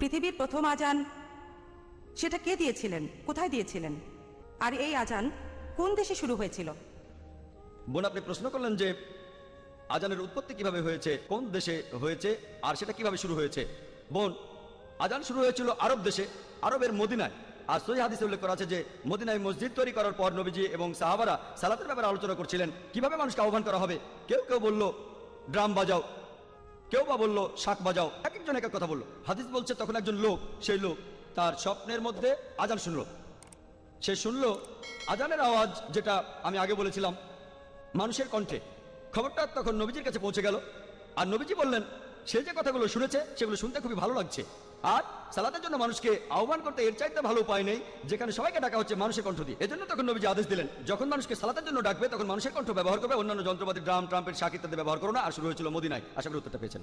পৃথিবীর প্রথম আজান সেটা কে দিয়েছিলেন, কোথায় দিয়েছিলেন, আর এই আজান কোন দেশে শুরু হয়েছিল? বোন, আপনি প্রশ্ন করলেন যে আজানের উৎপত্তি কিভাবে হয়েছে, কোন দেশে হয়েছে, আর সেটা কিভাবে শুরু হয়েছে। বোন, আজান শুরু হয়েছিল আরব দেশে, আরবের মদিনায়। আর সহিহ হাদিসে উল্লেখ করা আছে যে মদিনায় মসজিদ তৈরি করার পর নবীজি এবং সাহাবারা সালাতের ব্যাপারে আলোচনা করছিলেন, কিভাবে মানুষকে আহ্বান করা হবে। কেউ কেউ বলল ড্রাম বাজাও, কেউ বা বলল শাক বাজাও, এক একজন এক এক কথা বলল। হাদিস বলছে তখন একজন লোক, সেই লোক তার স্বপ্নের মধ্যে আজান শুনল। সে শুনল আজানের আওয়াজ, যেটা আমি আগে বলেছিলাম মানুষের কণ্ঠে। খবরটা তখন নবীজির কাছে পৌঁছে গেল, আর নবীজি বললেন সে যে কথাগুলো শুনেছে সেগুলো শুনতে খুবই ভালো লাগছে, আর সালাতের জন্য মানুষকে আহ্বান করতে এর চাইতে ভালো উপায় নেই, যেখানে সবাইকে ডাকা হচ্ছে মানুষের কণ্ঠ দিয়ে। এজন্য তখন নবীজি আদেশ দিলেন, যখন মানুষকে সালাতের জন্য ডাকবে তখন মানুষের কণ্ঠ ব্যবহার করবে, অন্যান্য যন্ত্রপাতি ড্রাম ট্রাম্পেট শাক ইত্যাদি ব্যবহার করো না। আর শুরু হয়েছিল মদিনায়। আশা করি উত্তরটা পেয়েছেন।